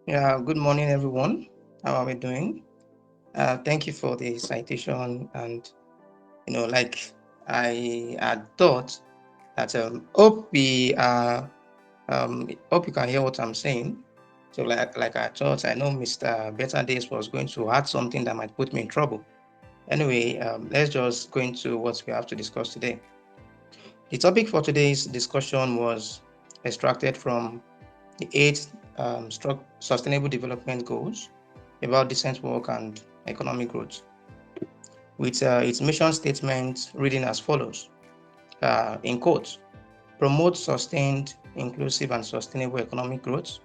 Yeah, good morning, everyone. How are we doing? Thank you for the citation. And like I had thought that hope you can hear what I'm saying. So, like I thought, I know Mr. Better Days was going to add something that might put me in trouble. Anyway, let's just go into what we have to discuss today. The topic for today's discussion was extracted from the eight sustainable development goals about decent work and economic growth, with its mission statement reading as follows, in quotes, promote sustained, inclusive, and sustainable economic growth,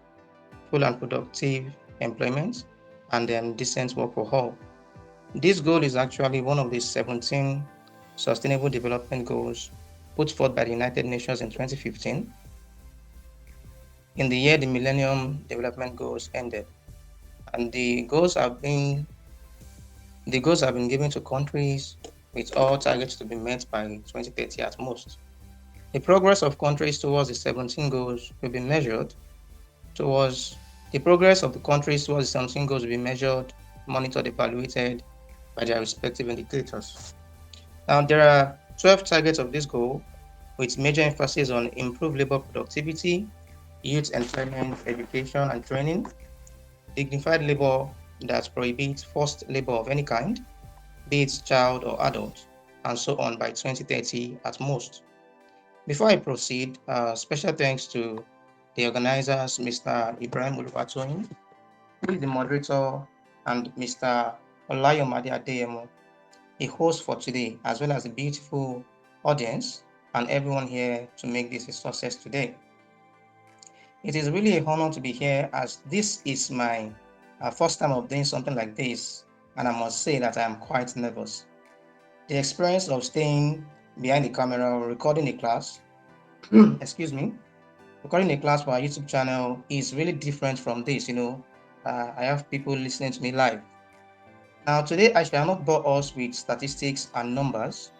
full and productive employment, and decent work for all. This goal is actually one of the 17 sustainable development goals put forth by the United Nations in 2015, in the year the Millennium Development Goals ended. And the goals have been given to countries with all targets to be met by 2030 at most. The progress of countries towards the 17 goals will be measured towards the progress of the countries towards the 17 goals will be measured, monitored, evaluated by their respective indicators. Now, there are 12 targets of this goal with major emphasis on improved labor productivity, youth employment, education and training, dignified labor that prohibits forced labor of any kind, be it child or adult, and so on by 2030 at most. Before I proceed, special thanks to the organizers, Mr. Ibrahim Uluwatoyin, who is the moderator, and Mr. Olayomade Adeyemo, a host for today, as well as the beautiful audience and everyone here to make this a success today. It is really a honor to be here, as this is my first time of doing something like this, and I must say that I am quite nervous. The experience of staying behind the camera or recording a class, excuse me, recording a class for our YouTube channel is really different from this. I have people listening to me live. Now, today I shall not bore us with statistics and numbers,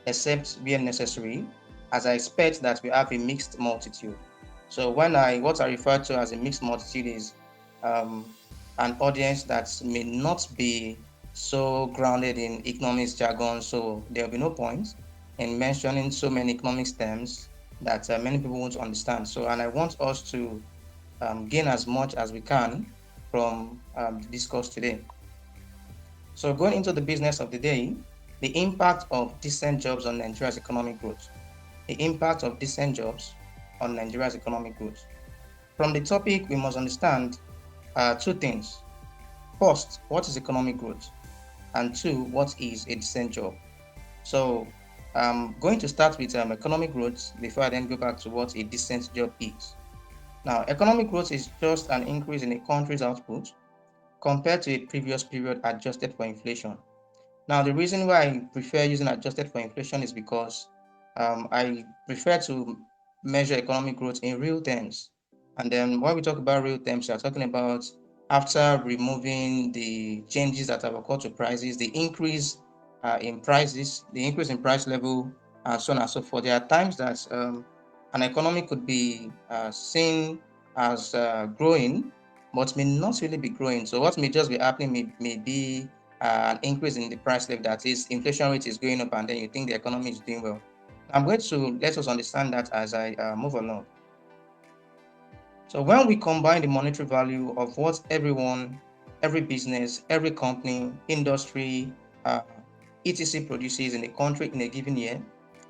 except where necessary, as I expect that we have a mixed multitude. So what I refer to as a mixed multitude is um, an audience that may not be so grounded in economics jargon. So there will be no point in mentioning so many economics terms that many people won't understand. So, and I want us to gain as much as we can from the discourse today. So going into the business of the day, the impact of decent jobs on Nigeria's economic growth. The impact of decent jobs on Nigeria's economic growth. From the topic, we must understand two things. First, what is economic growth? And two, what is a decent job? So I'm going to start with economic growth before I then go back to what a decent job is. Now, economic growth is just an increase in a country's output compared to a previous period adjusted for inflation. Now, the reason why I prefer using adjusted for inflation is because I prefer to measure economic growth in real terms. And then when we talk about real terms, we are talking about after removing the changes that have occurred to prices, the increase in prices, the increase in price level, and so on and so forth. There are times that an economy could be seen as growing, but may not really be growing. So what may just be happening may be an increase in the price level, that is, inflation rate is going up, and then you think the economy is doing well. I'm going to let us understand that as I move along. So when we combine the monetary value of what everyone, every business, every company, industry, uh, etc. produces in a country in a given year,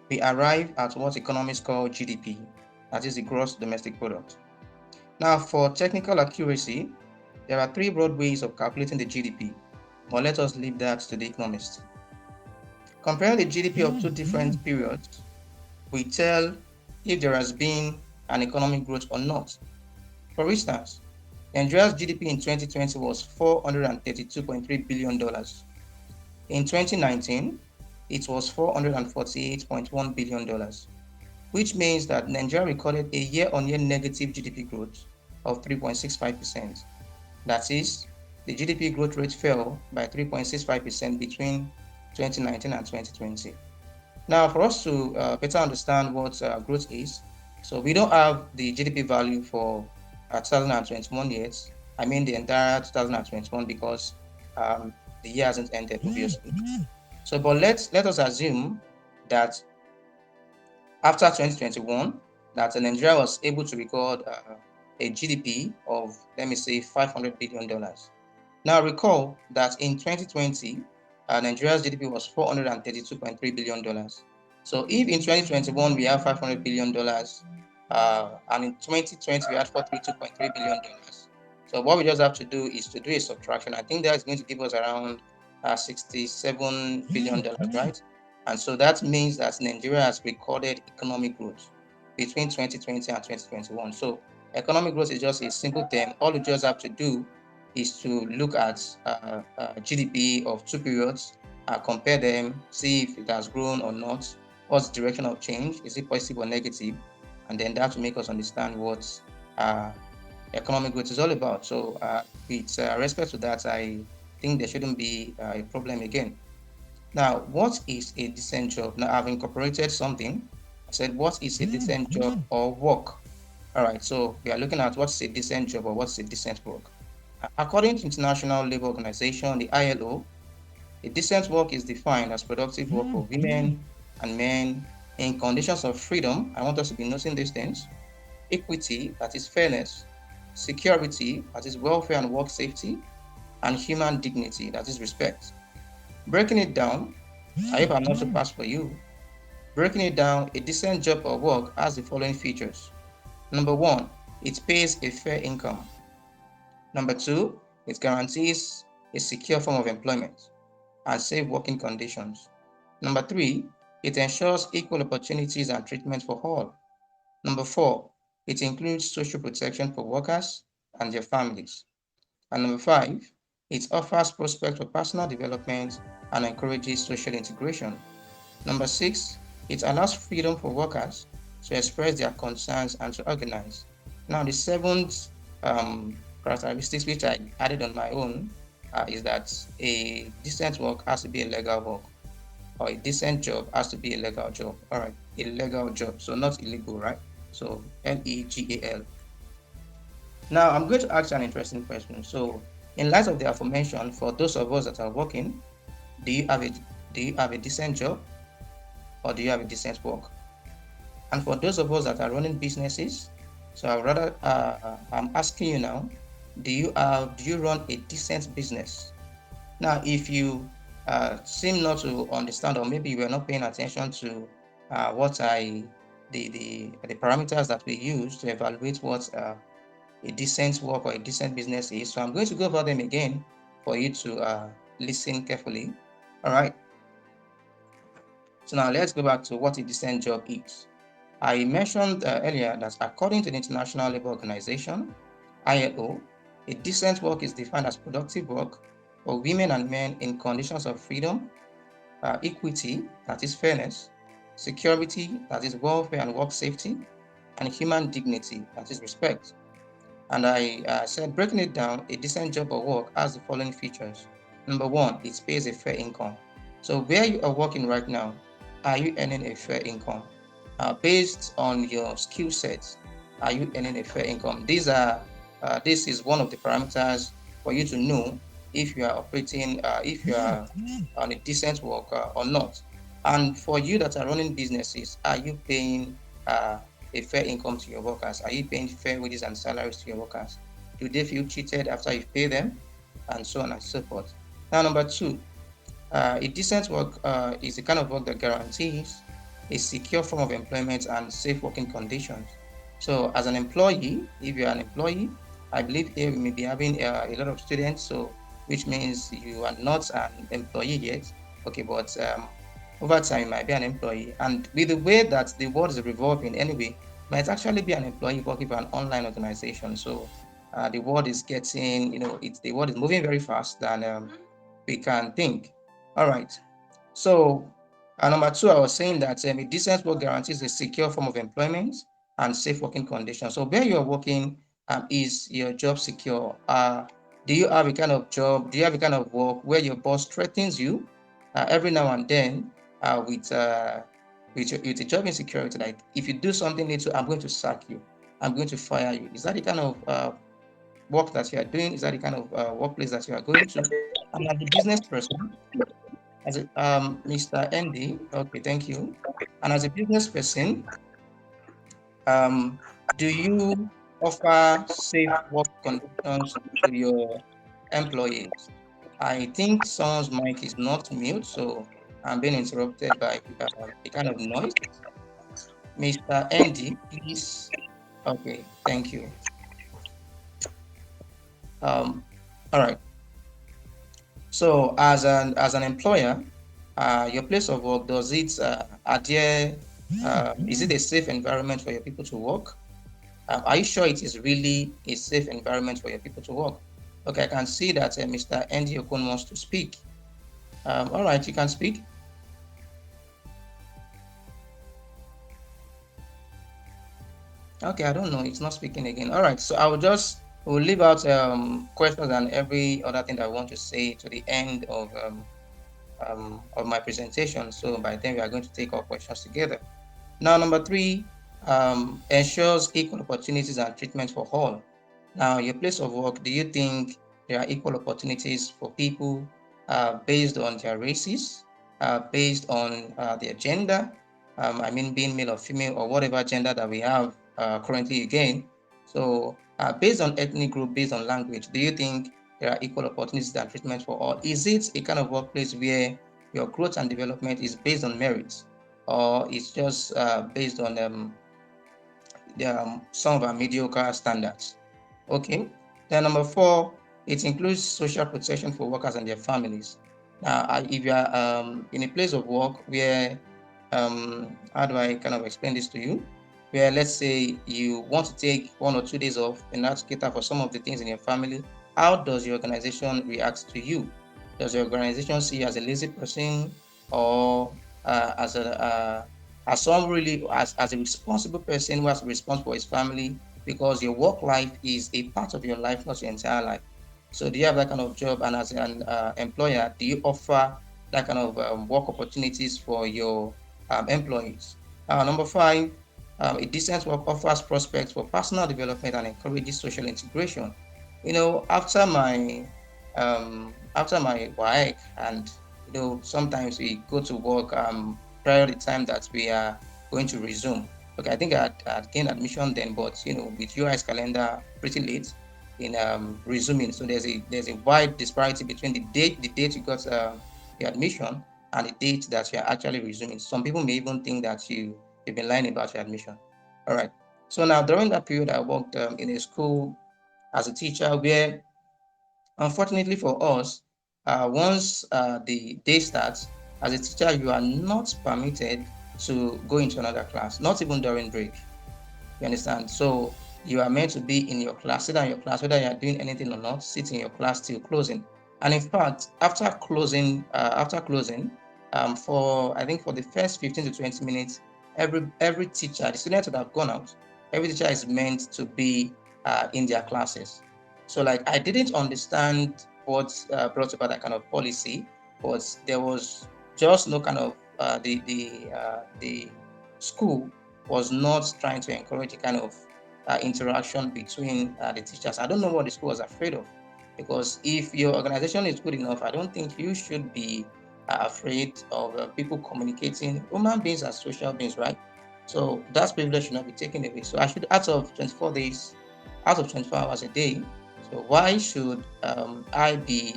we arrive at what economists call GDP, that is the gross domestic product. Now, for technical accuracy, there are three broad ways of calculating the GDP, but let us leave that to the economists. Comparing the GDP of two different periods, we tell if there has been an economic growth or not. For instance, Nigeria's GDP in 2020 was $432.3 billion. In 2019, it was $448.1 billion, which means that Nigeria recorded a year-on-year negative GDP growth of 3.65%. That is, the GDP growth rate fell by 3.65% between 2019 and 2020. Now, for us to better understand what growth is, so we don't have the GDP value for 2021 yet, I mean the entire 2021 because the year hasn't ended, obviously. So, but let us assume that after 2021, that Nigeria was able to record a GDP of, let me say, $500 billion. Now, recall that in 2020, Nigeria's GDP was $432.3 billion. So, if in 2021 we have $500 billion, and in 2020 we had $432.3 billion, so what we just have to do is to do a subtraction. I think that is going to give us around $67 billion, right? And so that means that Nigeria has recorded economic growth between 2020 and 2021. So economic growth is just a simple term. All you just have to do is to look at GDP of two periods, compare them, see if it has grown or not, what's the direction of change, is it positive or negative, and then that will make us understand what economic growth is all about. So with respect to that, I think there shouldn't be a problem again. Now, what is a decent job? Now, I've incorporated something. I said, what is a decent job or work? All right, so we are looking at what's a decent job or what's a decent work. According to International Labour Organization, the ILO, a decent work is defined as productive work for women and men in conditions of freedom. I want us to be noting these things: equity, that is fairness; security, that is welfare and work safety; and human dignity, that is respect. Breaking it down, I hope I'm not too fast for you. Breaking it down, a decent job or work has the following features. Number one, it pays a fair income. Number two, it guarantees a secure form of employment and safe working conditions. Number three, it ensures equal opportunities and treatment for all. Number four, it includes social protection for workers and their families. And number five, it offers prospects for personal development and encourages social integration. Number six, it allows freedom for workers to express their concerns and to organize. Now, the seventh characteristics which I added on my own is that a decent work has to be a legal work, or a decent job has to be a legal job. All right, a legal job, so not illegal, right? So legal. Now, I'm going to ask you an interesting question. So, in light of the aforementioned, for those of us that are working, do you have a decent job, or do you have a decent work? And for those of us that are running businesses, so I'm asking you now, do you run a decent business? Now, if you seem not to understand, or maybe you were not paying attention to what the parameters that we use to evaluate what a decent work or a decent business is, so I'm going to go over them again for you to listen carefully. All right. So now let's go back to what a decent job is. I mentioned earlier that according to the International Labour Organization, ILO, a decent work is defined as productive work for women and men in conditions of freedom, equity, that is fairness; security, that is welfare and work safety; and human dignity, that is respect. And I said, breaking it down, a decent job or work has the following features. Number one, it pays a fair income. So where you are working right now, are you earning a fair income? Based on your skill sets, are you earning a fair income? This is one of the parameters for you to know if you are operating, if you are on a decent work or not. And for you that are running businesses, are you paying a fair income to your workers? Are you paying fair wages and salaries to your workers? Do they feel cheated after you pay them? And so on and so forth. Now, number two, a decent work is the kind of work that guarantees a secure form of employment and safe working conditions. So, as an employee, if you're an employee, I believe here we may be having a lot of students, so which means you are not an employee yet. Okay, but over time you might be an employee, and with the way that the world is revolving anyway, might actually be an employee working for an online organization. So the world is getting, the world is moving very fast than we can think. All right. So number two, I was saying that a decent work guarantees a secure form of employment and safe working conditions. So where you are working, is your job secure? Do you have a kind of job? Do you have a kind of work where your boss threatens you every now and then with a job insecurity? Like, if you do something little, I'm going to sack you. I'm going to fire you. Is that the kind of work that you are doing? Is that the kind of workplace that you are going to? And as a business person, as a, Mr. Andy, okay, thank you. And as a business person, um, do you offer safe work conditions to your employees? I think someone's mic is not mute, so I'm being interrupted by a kind of noise. Mr. Andy, please. Okay, thank you. Um, all right. So as an employer, your place of work, does it adhere? Is it a safe environment for your people to work? Are you sure it is really a safe environment for your people to work? Okay, I can see that Mr. Andy Okun wants to speak. All right, you can speak. Okay, I don't know. It's not speaking again. All right, so we'll leave out questions and every other thing that I want to say to the end of my presentation. So by then we are going to take our questions together. Now, number three, ensures equal opportunities and treatment for all. Now, your place of work, do you think there are equal opportunities for people based on their races, based on their gender? I mean, being male or female or whatever gender that we have currently again. So, based on ethnic group, based on language, do you think there are equal opportunities and treatment for all? Is it a kind of workplace where your growth and development is based on merit, or it's just based on some of our mediocre standards? Okay. Then number four, it includes social protection for workers and their families. Now, if you are in a place of work where, how do I kind of explain this to you? Where let's say you want to take 1 or 2 days off and not cater for some of the things in your family, how does your organization react to you? Does your organization see you as a lazy person, or as someone really as a responsible person who has to be responsible for his family, because your work life is a part of your life, not your entire life. So, do you have that kind of job? And as an employer, do you offer that kind of work opportunities for your employees? Number five, a decent work offers prospects for personal development and encourages social integration. After my work, and sometimes we go to work prior to the time that we are going to resume. Okay, I think I'd gained admission then, but with UI's calendar pretty late in resuming. So there's a wide disparity between the date you got the admission and the date that you are actually resuming. Some people may even think that you've been lying about your admission. All right. So now during that period, I worked in a school as a teacher where, unfortunately for us, once the day starts, as a teacher, you are not permitted to go into another class, not even during break. You understand? So you are meant to be in your class, sit down in your class, whether you are doing anything or not, sit in your class till closing. And in fact, after closing, for I think for the first 15 to 20 minutes, every teacher, the students that have gone out, every teacher is meant to be in their classes. So like I didn't understand what brought about that kind of policy, but there was just no kind of the school was not trying to encourage a kind of interaction between the teachers. I don't know what the school was afraid of, because if your organization is good enough, I don't think you should be afraid of people communicating. Human beings are social beings, right? So that privilege should not be taken away. So I should, out of 24 days, out of 24 hours a day, so why should I be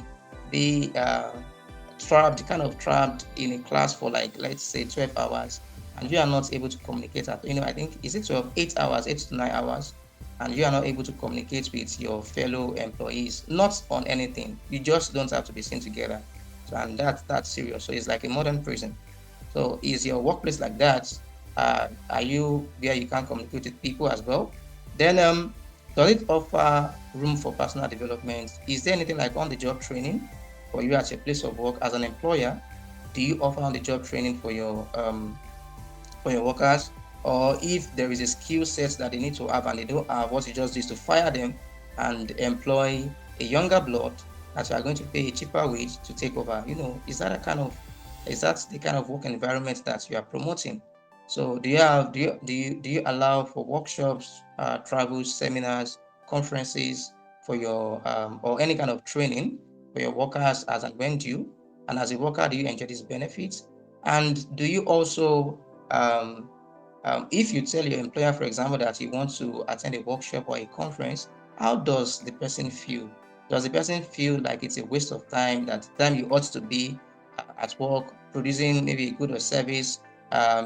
trapped in a class for, like, let's say 12 hours, and you are not able to communicate I think, is it 12, 8 hours, 8 to 9 hours, and you are not able to communicate with your fellow employees, not on anything. You just don't have to be seen together. So, and that's serious. So it's like a modern prison. So is your workplace like that? Are you where you can communicate with people as well? Then does it offer room for personal development? Is there anything like on-the-job training for you at your place of work as an employer? Do you offer on-the-job training for your workers? Or if there is a skill set that they need to have and they don't have, what you just do is to fire them and employ a younger blood that you are going to pay a cheaper wage to take over. Is that the kind of work environment that you are promoting? So do you allow for workshops, travels, seminars, conferences, for your or any kind of training for your workers as and when due? And as a worker, do you enjoy these benefits? And do you also um, if you tell your employer, for example, that you want to attend a workshop or a conference, how does the person feel? Does the person feel like it's a waste of time, that time you ought to be at work producing maybe a good or service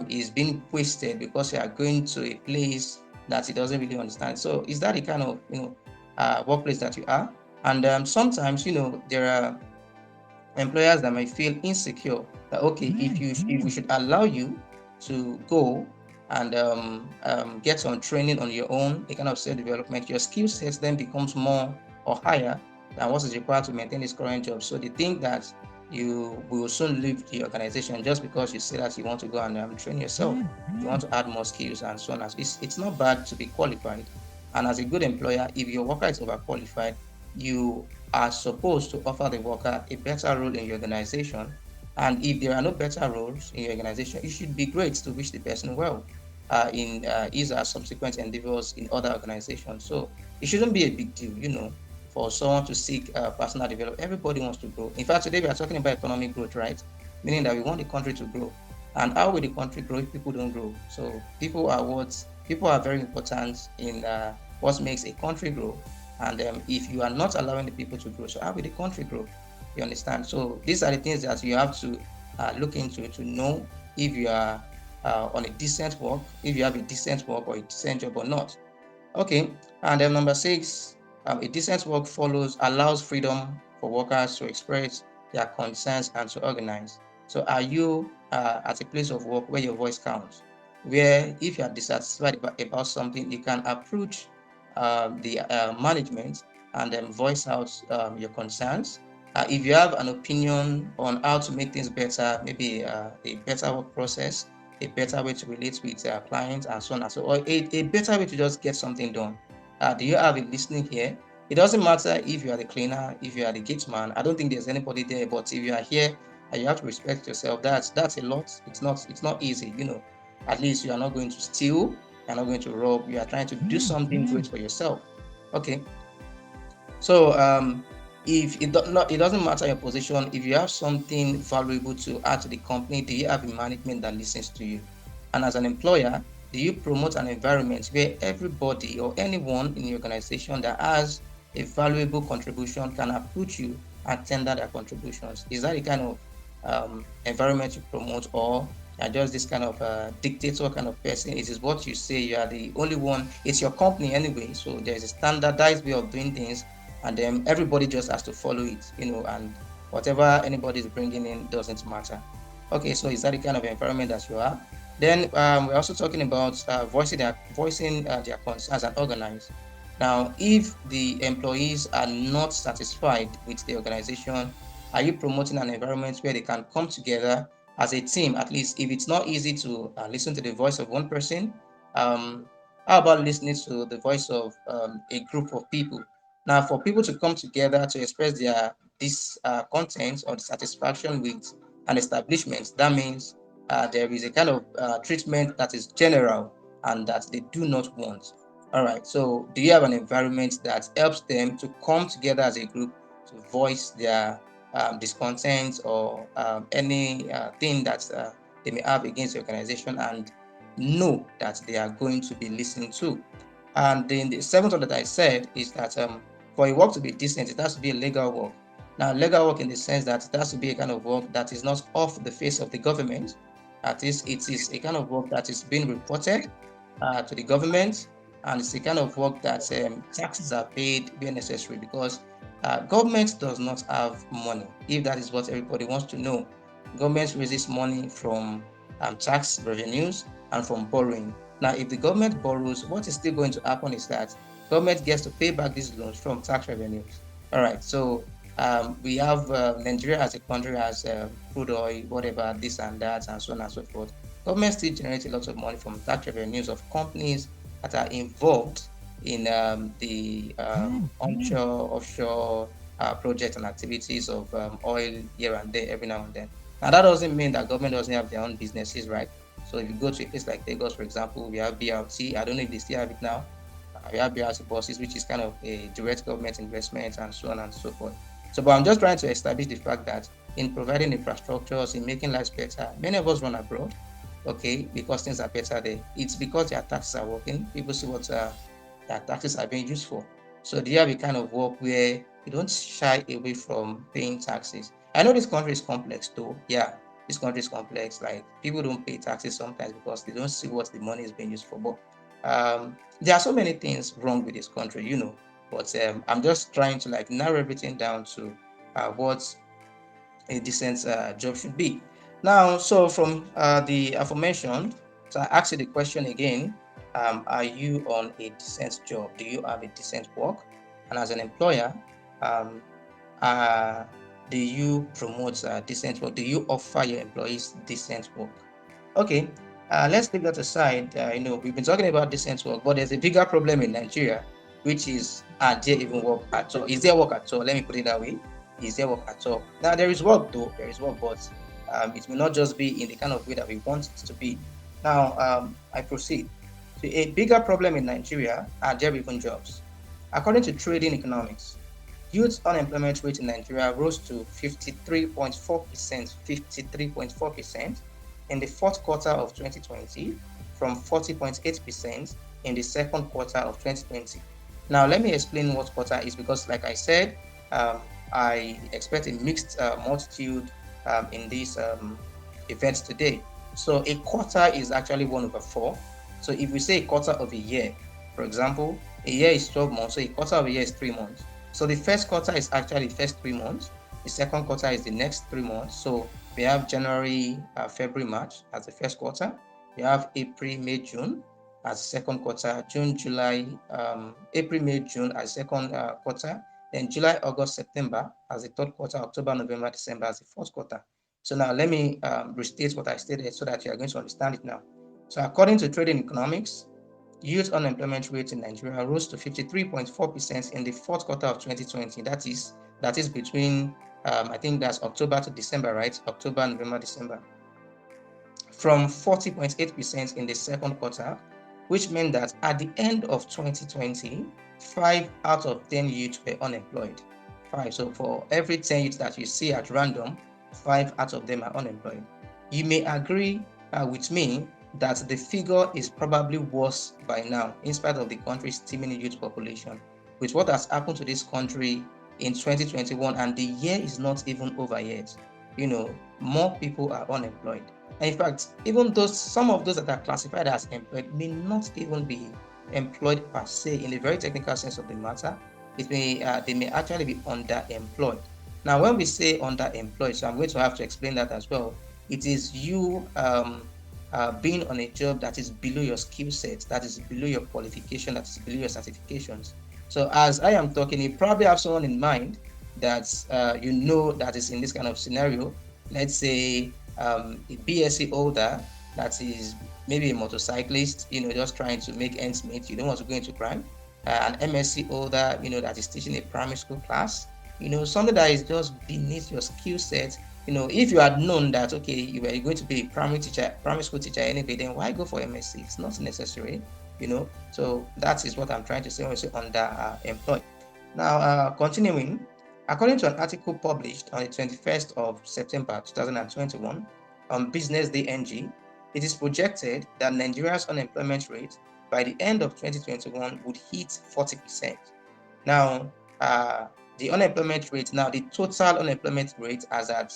is being wasted because you are going to a place that he doesn't really understand? So is that the kind of workplace that you are? And sometimes there are employers that may feel insecure that okay, if we should allow you to go and get some training on your own, a kind of self-development, your skill sets then becomes more or higher than what is required to maintain this current job. So they think that you will soon leave the organization just because you say that you want to go and train yourself, you want to add more skills and so on. It's not bad to be qualified, and as a good employer, if your worker is overqualified, you are supposed to offer the worker a better role in your organization. And if there are no better roles in your organization, you should be great to wish the person well in his or subsequent endeavors in other organizations. So it shouldn't be a big deal, for someone to seek personal development. Everybody wants to grow. In fact, today we are talking about economic growth, right? Meaning that we want the country to grow. And how will the country grow if people don't grow? So people are very important in what makes a country grow. And if you are not allowing the people to grow, so how will the country grow? You understand? So these are the things that you have to look into to know if you are on a decent work, if you have a decent work or a decent job or not. Okay, and then number 6, a decent work allows freedom for workers to express their concerns and to organize. So are you at a place of work where your voice counts, where if you are dissatisfied about something, you can approach the management and then voice out your concerns. If you have an opinion on how to make things better, maybe a better work process, a better way to relate with clients and so on and so on, or a better way to just get something done. Do you have a listening here? It doesn't matter if you are the cleaner, if you are the gate man. I don't think there's anybody there, but if you are here and you have to respect yourself, that's a lot. It's not easy, At least you are not going to steal, you're not going to rob, you are trying to do something great for yourself. Okay. So if it doesn't matter your position, if you have something valuable to add to the company, do you have a management that listens to you? And as an employer, do you promote an environment where everybody or anyone in the organization that has a valuable contribution can approach you and tender their contributions? Is that the kind of environment you promote, or you're just this kind of dictator kind of person? It is what you say, you are the only one, it's your company anyway, so there's a standardized way of doing things, and then everybody just has to follow it, and whatever anybody is bringing in doesn't matter. Okay, so is that the kind of environment that you are? Then we're also talking about voicing their concerns and organize. Now, if the employees are not satisfied with the organization, are you promoting an environment where they can come together as a team? At least if it's not easy to listen to the voice of one person, um, how about listening to the voice of a group of people? Now, for people to come together to express their discontent or dissatisfaction with an establishment, that means there is a kind of treatment that is general and that they do not want. All right. So, do you have an environment that helps them to come together as a group to voice their discontent or any thing that they may have against the organization, and know that they are going to be listened to? And then the seventh one that I said is that for a work to be decent, it has to be a legal work. Now, legal work in the sense that it has to be a kind of work that is not off the face of the government. That is, it is a kind of work that is being reported to the government, and it's a kind of work that taxes are paid where necessary, because government does not have money. If that is what everybody wants to know, government raises money from tax revenues and from borrowing. Now, if the government borrows, what is still going to happen is that government gets to pay back these loans from tax revenues. All right, so we have Nigeria as a country has crude oil, whatever, this and that, and so on and so forth. Government still generates a lot of money from tax revenues of companies that are involved in the onshore, offshore projects and activities of oil here and there every now and then. Now, that doesn't mean that government doesn't have their own businesses, right? So if you go to a place like Lagos, for example, we have BRT. I don't know if they still have it now. we have BRT buses, which is kind of a direct government investment and so on and so forth. So, but I'm just trying to establish the fact that in providing infrastructures, in making lives better, many of us run abroad, okay, because things are better there. It's because their taxes are working. People see what their taxes are being used for. So they have a kind of work where you don't shy away from paying taxes. I know this country is complex though. Yeah, this country is complex. Like people don't pay taxes sometimes because they don't see what the money is being used for. But there are so many things wrong with this country, you know. But I'm just trying to like narrow everything down to what a decent job should be. Now, so from the aforementioned, so I ask you the question again: are you on a decent job? Do you have a decent work? And as an employer, um, uh, do you promote decent work? Do you offer your employees decent work? Okay, let's leave that aside. We've been talking about decent work, but there's a bigger problem in Nigeria, which is are there even work at all? Is there work at all? Let me put it that way. Is there work at all? Now there is work though. There is work, but it will not just be in the kind of way that we want it to be. Now I proceed. So a bigger problem in Nigeria are there even jobs? According to Trading Economics, youth unemployment rate in Nigeria rose to 53.4%, 53.4% in the fourth quarter of 2020 from 40.8% in the second quarter of 2020. Now, let me explain what quarter is because, like I said, I expect a mixed multitude in these events today. So, a quarter is actually 1/4. So, if we say a quarter of a year, for example, a year is 12 months, so a quarter of a year is 3 months. So the first quarter is actually the first 3 months. The second quarter is the next 3 months. So we have January, February, March as the first quarter. We have April, May, June as the second quarter. June, July, April, May, June as the second quarter. Then July, August, September as the third quarter. October, November, December as the fourth quarter. So now let me restate what I stated so that you are going to understand it now. So according to Trading Economics, youth unemployment rate in Nigeria rose to 53.4% in the fourth quarter of 2020. That is between I think that's October to December, right? October, November, December. From 40.8% in the second quarter, which meant that at the end of 2020, 5 out of 10 youths were unemployed. 5. So for every 10 youths that you see at random, 5 out of them are unemployed. You may agree with me that the figure is probably worse by now, in spite of the country's teeming youth population. With what has happened to this country in 2021, and the year is not even over yet, more people are unemployed. And in fact, even those some of those that are classified as employed may not even be employed per se in the very technical sense of the matter. They may actually be underemployed. Now, when we say underemployed, so I'm going to have to explain that as well. It is you being on a job that is below your skill set, that is below your qualification, that is below your certifications. So as I am talking, you probably have someone in mind that that is in this kind of scenario. Let's say a BSc holder that is maybe a motorcyclist, just trying to make ends meet. You don't want to go into crime. An MSc holder, that is teaching a primary school class. Something that is just beneath your skill set. If you had known that, okay, you were going to be a primary school teacher anyway, then why go for MSc? It's not necessary, So that is what I'm trying to say when I say underemployed. Now, continuing, according to an article published on the 21st of September 2021 on Business Day NG, it is projected that Nigeria's unemployment rate by the end of 2021 would hit 40%. Now, the unemployment rate, the total unemployment rate as at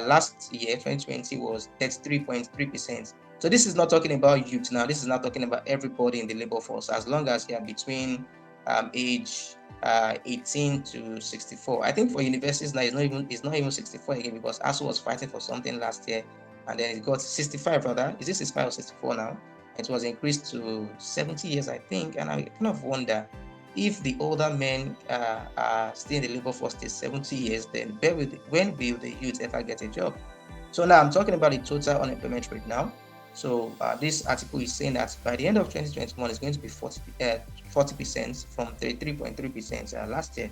last year, 2020, was 33.3%. So this is not talking about youth now. This is not talking about everybody in the labor force, as long as you are between age 18 to 64. I think for universities now, it's not even 64 again, because ASU was fighting for something last year, and then it got 65 rather. Is it 65 or 64 now? It was increased to 70 years, I think, and I kind of wonder if the older men are still in the labor force till 70 years, then when will the youth ever get a job? So now I'm talking about the total unemployment rate now. So this article is saying that by the end of 2021, it's going to be 40% from 33.3% last year.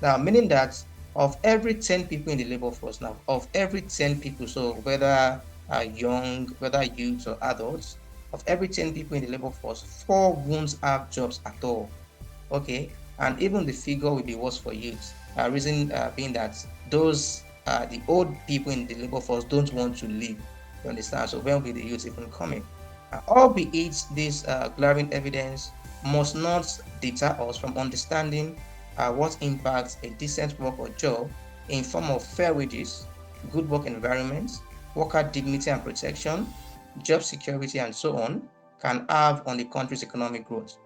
Now, meaning that of every 10 people in the labor force now, of every 10 people, so whether young, whether youths or adults, of every 10 people in the labor force, 4 won't have jobs at all. Okay, and even the figure will be worse for youth. Reason being that those the old people in the labor force don't want to leave. You understand? So when will the youth even coming? Albeit this glaring evidence must not deter us from understanding what impacts a decent work or job in form of fair wages, good work environments, worker dignity and protection, job security, and so on can have on the country's economic growth.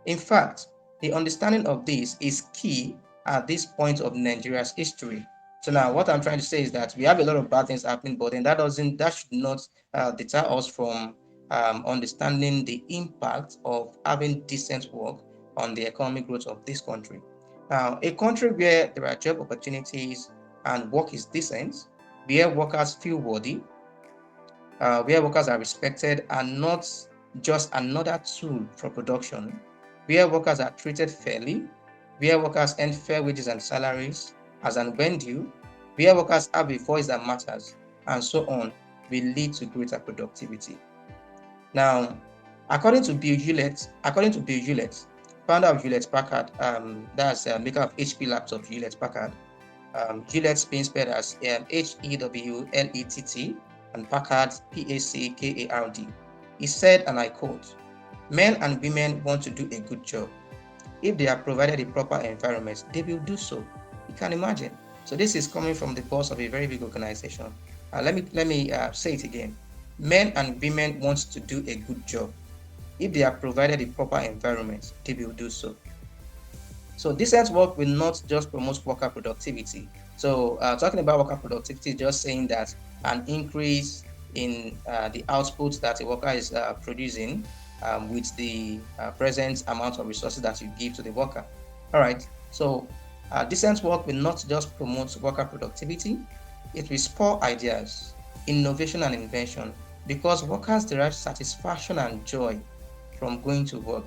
In fact, the understanding of this is key at this point of Nigeria's history. So now what I'm trying to say is that we have a lot of bad things happening, but then that should not deter us from understanding the impact of having decent work on the economic growth of this country. Now, a country where there are job opportunities and work is decent, where workers feel worthy, where workers are respected and not just another tool for production, where workers are treated fairly, where workers earn fair wages and salaries as and when due, where workers have a voice that matters, and so on, will lead to greater productivity. Now, according to Bill Hewlett, founder of Hewlett-Packard, that's maker of HP laptop, Hewlett-Packard. Hewlett being spelled as Hewlett and Packard Packard. He said, and I quote, "Men and women want to do a good job. If they are provided a proper environment, they will do so." You can imagine. So this is coming from the boss of a very big organization. Let me say it again. Men and women want to do a good job. If they are provided a proper environment, they will do so. So decent work will not just promote worker productivity. So talking about worker productivity, just saying that an increase in the output that a worker is producing with the present amount of resources that you give to the worker. All right. So decent work will not just promote worker productivity, it will spur ideas, innovation, and invention because workers derive satisfaction and joy from going to work.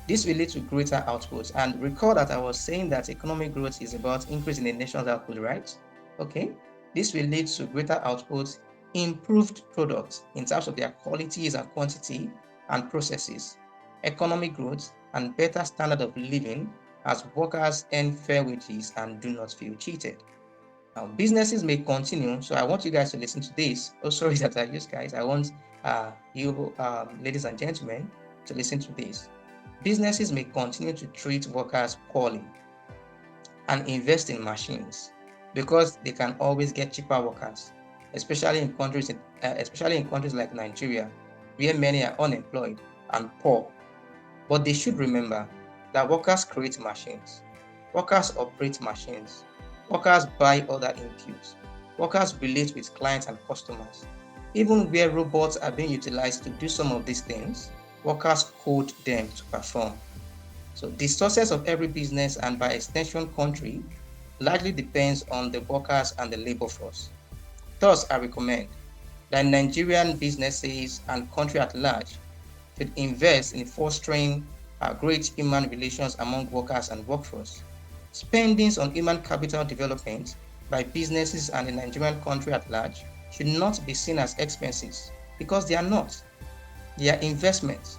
This will lead to greater output. And recall that I was saying that economic growth is about increasing the nation's output, right? Okay. This will lead to greater output, improved products in terms of their qualities and quantity and processes, economic growth, and better standard of living as workers earn fair wages and do not feel cheated. Now, businesses may continue. So I want you guys to listen to this. Oh, sorry that I use guys. I want you, ladies and gentlemen, to listen to this. Businesses may continue to treat workers poorly and invest in machines because they can always get cheaper workers, especially in countries like Nigeria, where many are unemployed and poor. But they should remember that workers create machines, workers operate machines, workers buy other inputs, workers relate with clients and customers. Even where robots are being utilized to do some of these things, workers code them to perform. So the success of every business and by extension country largely depends on the workers and the labor force. Thus, I recommend that Nigerian businesses and country at large should invest in fostering great human relations among workers and workforce. Spendings on human capital development by businesses and the Nigerian country at large should not be seen as expenses because they are not. They are investments.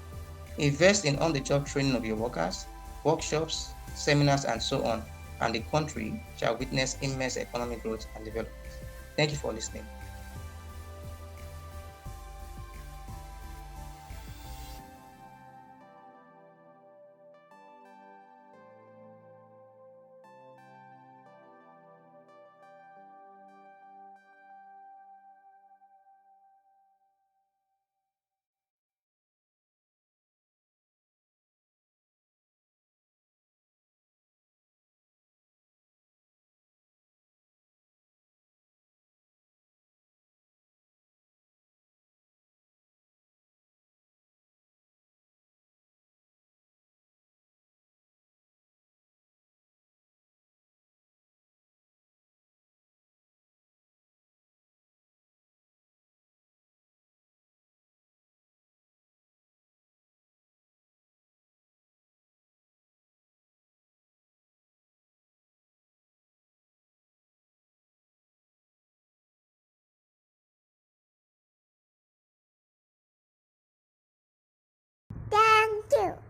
Invest in on-the-job training of your workers, workshops, seminars, and so on, and the country shall witness immense economic growth and development. Thank you for listening. you.